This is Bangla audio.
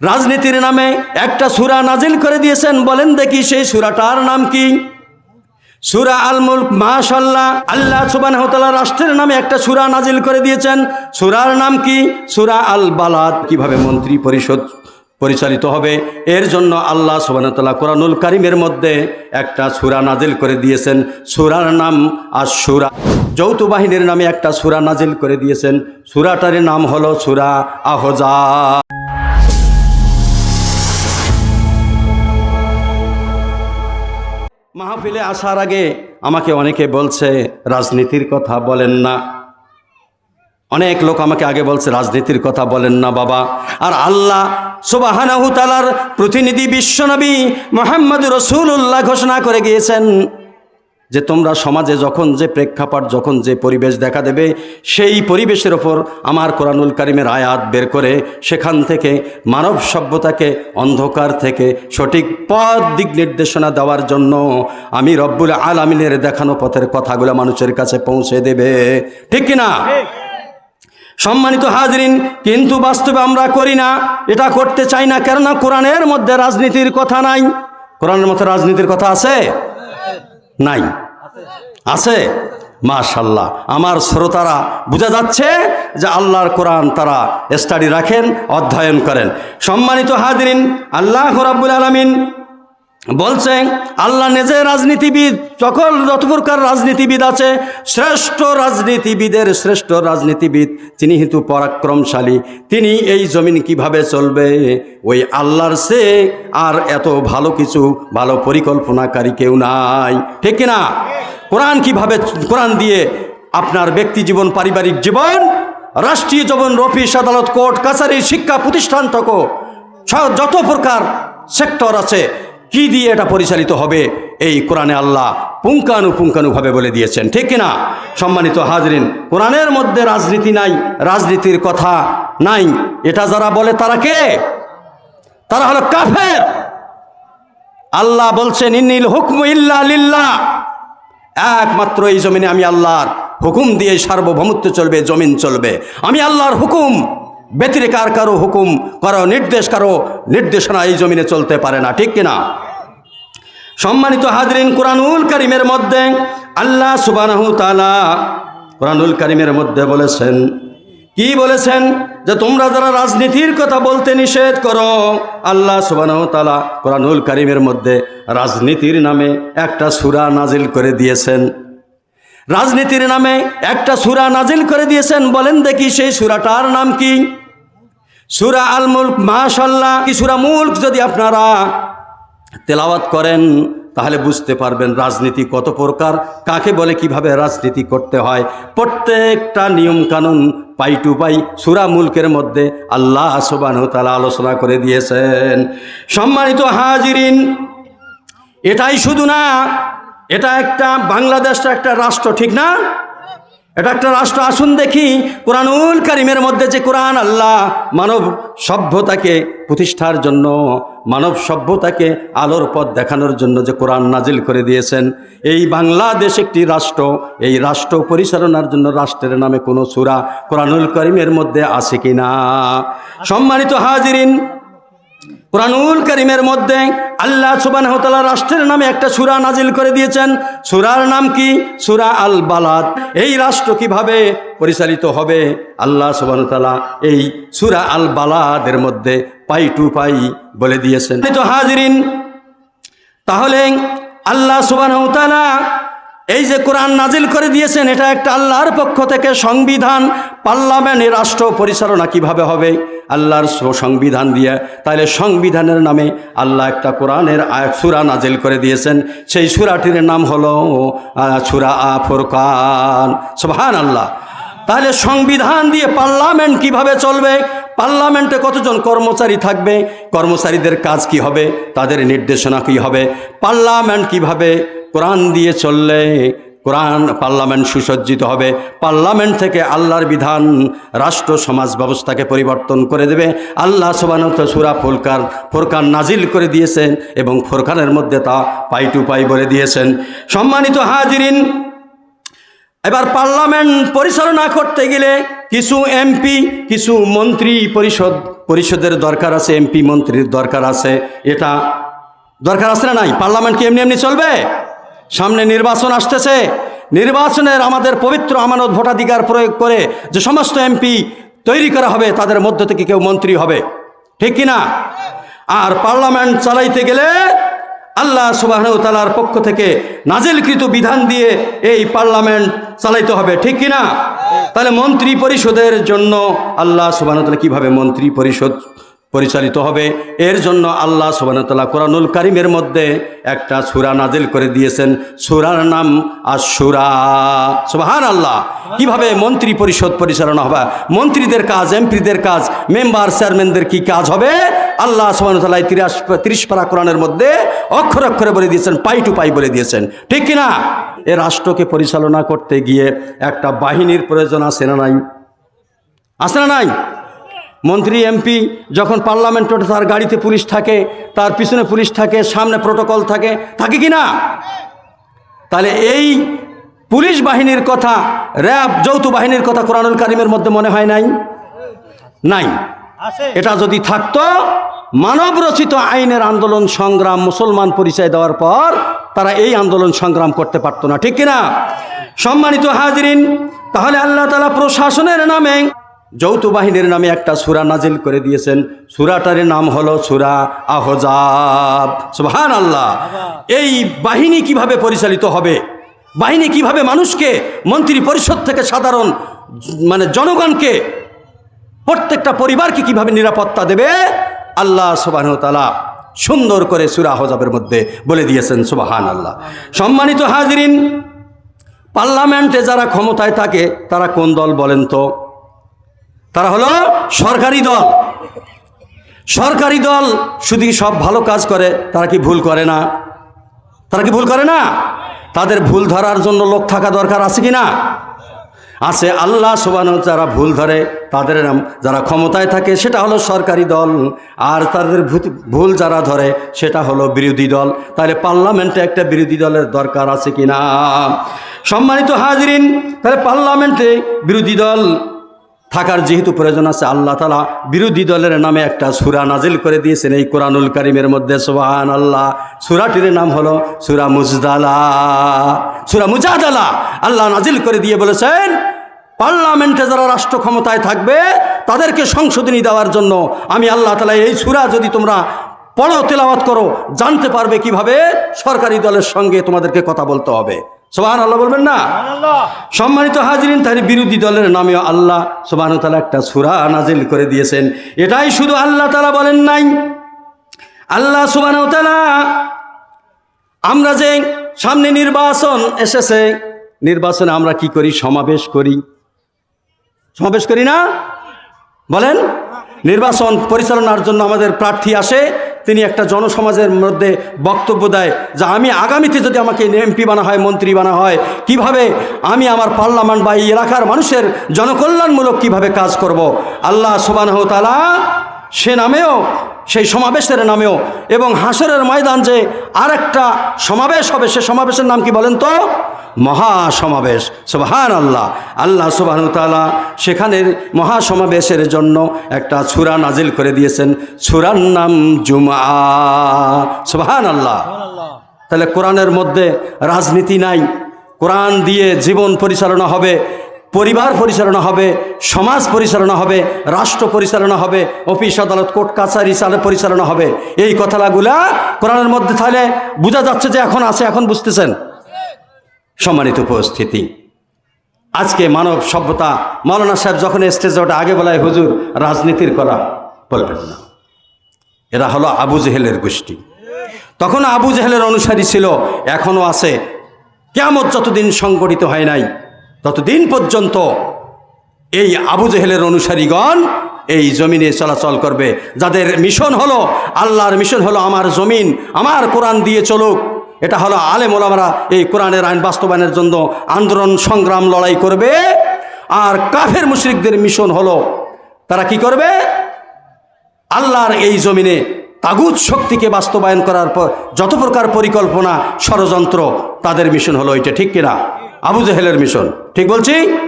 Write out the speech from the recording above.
রাজনীতির নামে একটা সূরা নাজিল করে দিয়েছেন, বলেন দেখি সেই সূরাটার নাম কি? সূরা আল মুলক। মাশাআল্লাহ, আল্লাহ সুবহানাহু ওয়া তাআলা রাষ্ট্রের নামে একটা সূরা নাজিল করে দিয়েছেন। সূরার নাম কি? সূরা আল বালাদ। কিভাবে মন্ত্রী পরিষদ পরিচালিত হবে এর জন্য আল্লাহ সুবহানাহু ওয়া তাআলা কোরআনুল কারীমের মধ্যে একটা সূরা নাজিল করে দিয়েছেন। সূরার নাম আশ-শূরা। যৌথ বাহিনীর নামে একটা সূরা নাজিল করে দিয়েছেন। সূরাটার নাম হলো সূরা আহজাব। মাহফিলে আসার আগে আমাকে অনেকে বলছে রাজনীতির কথা বলেন না। অনেক লোক আমাকে আগে বলছে রাজনীতির কথা বলেন না বাবা। আর আল্লাহ সুবহানাহু তাআলার প্রতিনিধি বিশ্বনবী মুহাম্মদ রাসূলুল্লাহ ঘোষণা করে গিয়েছেন যে তোমরা সমাজে যখন যে প্রেক্ষাপট, যখন যে পরিবেশ দেখা দেবে, সেই পরিবেশের ওপর আমার কোরআনুল কারীমের আয়াত বের করে সেখান থেকে মানব সভ্যতাকে অন্ধকার থেকে সঠিক পথ দিক নির্দেশনা দেওয়ার জন্য আমি রব্বুল আলামিনের দেখানো পথের কথাগুলো মানুষের কাছে পৌঁছে দেবে। ঠিক কিনা? সম্মানিত হাজরিন, কিন্তু বাস্তবে আমরা করি না, এটা করতে চাই না। কেননা কোরআনের মধ্যে রাজনীতির কথা নাই। কোরআনের মধ্যে রাজনীতির কথা আছে? নাই। আছে? মাশাআল্লাহ, আমার শ্রোতারা বোঝা যাচ্ছে যে আল্লাহর কোরআন তারা স্টাডি রাখেন, অধ্যয়ন করেন। সম্মানিত হাজরিন, আল্লাহ রাব্বুল আলামিন বলছেন আল্লাহ নিজে রাজনীতিবিদ, যত প্রকার রাজনীতিবিদ আছে, শ্রেষ্ঠ রাজনীতিবিদ তিনি কিন্তু পরাক্রমশালী। তিনি এই জমিন কিভাবে চলবে ওই আল্লাহর সে আর এত ভালো কিছু, ভালো পরিকল্পনাকারী কেউ নাই। ঠিক কিনা? কোরআন দিয়ে আপনার ব্যক্তি জীবন, পারিবারিক জীবন, রাষ্ট্রীয় জীবন, অফিস আদালত, কোর্ট কাছারি, শিক্ষা প্রতিষ্ঠান থেকে যত প্রকার সেক্টর আছে, কি দিয়ে এটা পরিচালিত হবে এই কোরআনে আল্লাহ পুঙ্খানুপুঙ্খানুভাবে বলে দিয়েছেন। ঠিক কিনা? সম্মানিত হাজরিন, কোরআনের মধ্যে রাজনীতি নাই, রাজনীতির কথা নাই, এটা যারা বলে তারা কে? তারা হলো কাফের। আল্লাহ বলছেন ইন্নিল হুকমু ইল্লা লিল্লাহ, একমাত্র এই জমিনে আমি আল্লাহর হুকুম দিয়ে সার্বভৌমত্ব চলবে, জমিন চলবে। আমি আল্লাহর হুকুম ব্যতিরেকে আর কারো হুকুম, কারো নির্দেশনা এই জমিনে চলতে পারে না। ঠিক কিনা? সম্মানিত হাজরিন, কোরআনুল কারীমের মধ্যে আল্লাহ সুবহানাহু তাআলা কোরআনুল কারীমের মধ্যে বলেছেন, কি বলেছেন? যে তোমরা যারা রাজনীতির কথা বলতে নিষেধ করো, আল্লাহ সুবহানাহু তাআলা কোরআনুল কারীমের মধ্যে রাজনীতির নামে একটা সূরা নাজিল করে দিয়েছেন। রাজনীতির নামে একটা সূরা নাজিল করে দিয়েছেন, বলেন দেখি সেই সূরাটার নাম কি? সূরা আল মুলক। মাশাআল্লাহ, কি সূরা মুলক যদি আপনারা তেলাওয়াত করেন তাহলে বুঝতে পারবেন রাজনীতি কত প্রকার, কাকে বলে, কিভাবে রাজনীতি করতে হয়। প্রত্যেকটা নিয়ম কানুন পাই টু পাই সূরা মুলকের মধ্যে আল্লাহ সুবহানাহু ওয়া তাআলা আলোচনা করে দিয়েছেন। সম্মানিত হাজিরিন, এটাই শুধু না, এটা একটা বাংলাদেশটা একটা রাষ্ট্র, ঠিক না? এটা একটা রাষ্ট্র। আসুন দেখি কোরআনুল কারীমের মধ্যে যে কোরআন আল্লাহ মানব সভ্যতাকে প্রতিষ্ঠার জন্য, মানব সভ্যতাকে আলোর পথ দেখানোর জন্য যে কোরআন নাজিল করে দিয়েছেন, এই বাংলাদেশ একটি রাষ্ট্র, এই রাষ্ট্র পরিচালনার জন্য রাষ্ট্রের নামে কোনো সূরা কোরআনুল কারীমের মধ্যে আছে কিনা? সম্মানিত হাজিরিন, কোরআনুল কারীমের মধ্যে আল্লাহ সুবহানাহু ওয়া তাআলা রাষ্ট্রের নামে একটা সূরা নাজিল করে দিয়েছেন। সূরার নাম কি? সূরা আল বালাদ। এই রাষ্ট্র কিভাবে পরিচালিত হবে আল্লাহ সুবহানাহু ওয়া তাআলা এই সূরা আল বালাদের মধ্যে পাই টু পাই বলে দিয়েছেন। তো হাজিরিন, তাহলে আল্লাহ সুবহানাহু ওয়া তাআলা এই যে কোরআন নাজিল করে দিয়েছেন, এটা একটা আল্লাহর পক্ষ থেকে সংবিধান, পার্লামেন্ট, এই রাষ্ট্র পরিচালনা কিভাবে হবে আল্লাহর সংবিধান দিয়ে। তাহলে সংবিধানের নামে আল্লাহ একটা কোরআনের সূরা নাজিল করে দিয়েছেন। সেই সূরাটির নাম হলো সূরা ফুরকান। সুবহানাল্লাহ। তাহলে সংবিধান দিয়ে পার্লামেন্ট কিভাবে চলবে, পার্লামেন্টে কতজন কর্মচারী থাকবে, কর্মচারীদের কাজ কি হবে, তাদের নির্দেশনা কি হবে, পার্লামেন্ট কিভাবে কোরআন দিয়ে চললে পার্লামেন্ট সুসজ্জিত হবে, পার্লামেন্ট থেকে আল্লাহর বিধান রাষ্ট্র সমাজ ব্যবস্থাকে পরিবর্তন করে দেবে। আল্লাহ সুবহানাহু ওয়া তাআলা সূরা ফুরকান নাজিল করে দিয়েছেন এবং ফুরকানের মধ্যে তা পাই টু পাই বলে দিয়েছেন। সম্মানিত হাজিরিন, এবার পার্লামেন্ট পরিচালনা করতে গেলে কিছু এমপি, কিছু মন্ত্রী পরিষদ পরিষদের দরকার আছে, এমপি মন্ত্রীর দরকার আছে। এটা দরকার আছে না নাই? পার্লামেন্ট কি এমনি এমনি চলবে? সামনে নির্বাচন আসতেছে। নির্বাচনের আমাদের পবিত্র আমানত ভোটাধিকার প্রয়োগ করে যে সমস্ত এমপি তৈরি করা হবে, তাদের মধ্য থেকে কেউ মন্ত্রী হবে, ঠিক কিনা? আর পার্লামেন্ট চালাইতে গেলে আল্লাহ সুবহানাহু ওয়া তাআলার পক্ষ থেকে নাজিলকৃত বিধান দিয়ে এই পার্লামেন্ট চালাইতে হবে, ঠিক কিনা? তাহলে মন্ত্রী পরিষদের জন্য আল্লাহ সুবহানাহু ওয়া তাআলা কিভাবে মন্ত্রী পরিষদ পরিচালিত হবে, এর জন্য আল্লাহ সুবহানাহু ওয়া তাআলা কোরআনুল কারীমের মধ্যে একটা সূরা নাজিল করে দিয়েছেন। সূরার নাম আশ-শূরা। সুবহানাল্লাহ। কিভাবে মন্ত্রী পরিষদ পরিচালনা হবে, মন্ত্রীদের কাজ, এমপিদের কাজ, মেম্বার চেয়ারম্যানদের কি কাজ হবে, আল্লাহ সুবহানাহু ওয়া তাআলা 30 পারা কোরআনের মধ্যে অক্ষরে অক্ষরে বলে দিয়েছেন, পাই টু পাই বলে দিয়েছেন, ঠিক কিনা? এ রাষ্ট্রকে পরিচালনা করতে গিয়ে একটা বাহিনীর প্রয়োজন আছে না নাই? আছে না নাই? মন্ত্রী এমপি যখন পার্লামেন্ট ওঠে, তার গাড়িতে পুলিশ থাকে, তার পিছনে পুলিশ থাকে, সামনে প্রোটোকল থাকে, থাকে কি না? তাহলে এই পুলিশ বাহিনীর কথা, র্যাব, যৌথ বাহিনীর কথা কোরআনুল কারীমের মধ্যে মনে হয় নাই? নাই। এটা যদি থাকতো, মানব রচিত আইনের আন্দোলন সংগ্রাম মুসলমান পরিচয় দেওয়ার পর তারা এই আন্দোলন সংগ্রাম করতে পারতো না, ঠিক কিনা? সম্মানিত হাজিরিন, তাহলে আল্লাহ তাআলা প্রশাসনের নামে, যৌথ বাহিনীর নামে একটা সূরা নাজিল করে দিয়েছেন। সূরাটার নাম হলো সূরা আহজাব। সুবহানাল্লাহ। এই বাহিনী কিভাবে পরিচালিত হবে, বাহিনী কিভাবে মানুষকে, মন্ত্রী পরিষদ থেকে সাধারণ জনগণকে, প্রত্যেকটা পরিবারকে কিভাবে নিরাপত্তা দেবে, আল্লাহ সুবহানাহু ওয়া তাআলা সুন্দর করে সূরা আহজাবের মধ্যে বলে দিয়েছেন। সুবহানাল্লাহ। সম্মানিত হাজিরিন, পার্লামেন্টে যারা ক্ষমতায় থাকে তারা কোন দল বলেন তো? তারা হলো সরকারি দল। সরকারি দল শুধু সব ভালো কাজ করে, তারা কি ভুল করে না? তারা কি ভুল করে না? তাদের ভুল ধরার জন্য লোক থাকা দরকার আছে কি না? আছে। আল্লাহ সুবহানাহু ওয়া তাআলা যারা ভুল ধরে, তাদের নাম, যারা ক্ষমতায় থাকে সেটা হলো সরকারি দল, আর তাদের ভুল যারা ধরে সেটা হলো বিরোধী দল। তাহলে পার্লামেন্টে একটা বিরোধী দলের দরকার আছে কি না? সম্মানিত হাজিরিন, তাহলে পার্লামেন্টে বিরোধী দল থাকার যেহেতু প্রয়োজন আছে, আল্লাহ তাআলা বিরোধী দলের নামে একটা সূরা নাজিল করে দিয়েছেন এই কোরআনুল কারীমের মধ্যে। সুবহানাল্লাহ। সূরাটির নাম হলো সূরা মুজদালা। সূরা মুজাদালা আল্লাহ নাজিল করে দিয়ে বলেছেন, পার্লামেন্টে যারা রাষ্ট্র ক্ষমতায় থাকবে তাদেরকে সংশোধনী দেওয়ার জন্য আমি আল্লাহ তাআলা এই সূরা যদি তোমরা পড়ো, তেলাওয়াত করো, জানতে পারবে কিভাবে সরকারি দলের সঙ্গে তোমাদেরকে কথা বলতে হবে। সুবহানাল্লাহ বলবেন না? সম্মানিত হাজিরিন, তাহলে বিরোধী দলের নামেও আল্লাহ সুবহানাহু ওয়া তাআলা একটা সূরা নাজিল করে দিয়েছেন। এটাই শুধু আল্লাহ তাআলা বলেন নাই, আল্লাহ সুবহানাহু ওয়া তাআলা, আমরা যে সামনে নির্বাচন এসেছে, নির্বাচনে আমরা কি করি? সমাবেশ করি। সমাবেশ করি না? বলেন। নির্বাচন পরিচালনার জন্য আমাদের প্রার্থী আসে, তিনি একটা জনসমাজের মধ্যে বক্তব্য দেয় যে আমি আগামীতে যদি আমাকে এমপি বানা হয়, মন্ত্রী বানা হয়, কিভাবে আমি আমার পার্লামেন্ট বা এই এলাকার মানুষের জনকল্যাণমূলক কিভাবে কাজ করব। আল্লাহ সুবহানাহু ওয়া তাআলা সে নামেও, সেই সমাবেশের নামেও, এবং হাসরের ময়দান যে আরেকটা সমাবেশ হবে, সে সমাবেশের নাম কি বলেন তো? মহাসমাবেশ। সুবহানাল্লাহ। আল্লাহ সুবহানাহু ওয়া তাআলা সেখানের মহাসমাবেশের জন্য একটা সূরা নাজিল করে দিয়েছেন, সূরার নাম জুমআ। সুবহানাল্লাহ। তাহলে কোরআনের মধ্যে রাজনীতি নাই, কোরআন দিয়ে জীবন পরিচালনা হবে, পরিবার পরিচালনা হবে, সমাজ পরিচালনা হবে, রাষ্ট্র পরিচালনা হবে, অফিস আদালত কোর্ট কাছারি পরিচালনা হবে। এই কথাগুলা কোরআনের মধ্যে তাহলে বোঝা যাচ্ছে যে এখন আছে, এখন বুঝতেছেন। সম্মানিত উপস্থিতি, আজকে মানব সভ্যতা, মাওলানা সাহেব যখন স্টেজে ওঠে আগে বলায় হুজুর রাজনীতির করা বলবেন না, এরা হলো আবু জেহেলের গোষ্ঠী। তখন আবু জেহেলের অনুসারী ছিল, এখনও আছে। কিয়ামত যতদিন সংগঠিত হয় নাই ততদিন পর্যন্ত এই আবু জেহেলের অনুসারীগণ এই জমিনে চলাচল করবে, যাদের মিশন হলো, আল্লাহর মিশন হলো আমার জমিন আমার কোরআন দিয়ে চলুক। এটা হলো আলেম ওলামারা এই কোরআনের আইন বাস্তবায়নের জন্য আন্দোলন সংগ্রাম লড়াই করবে। আর কাফের মুশরিকদের মিশন হলো, তারা কি করবে? আল্লাহর এই জমিনে তাগুত শক্তিকে বাস্তবায়ন করার পর যত প্রকার পরিকল্পনা ষড়যন্ত্র, তাদের মিশন হলো এটা, ঠিক কিনা? আবু জেহেলের মিশন, ঠিক বলছি?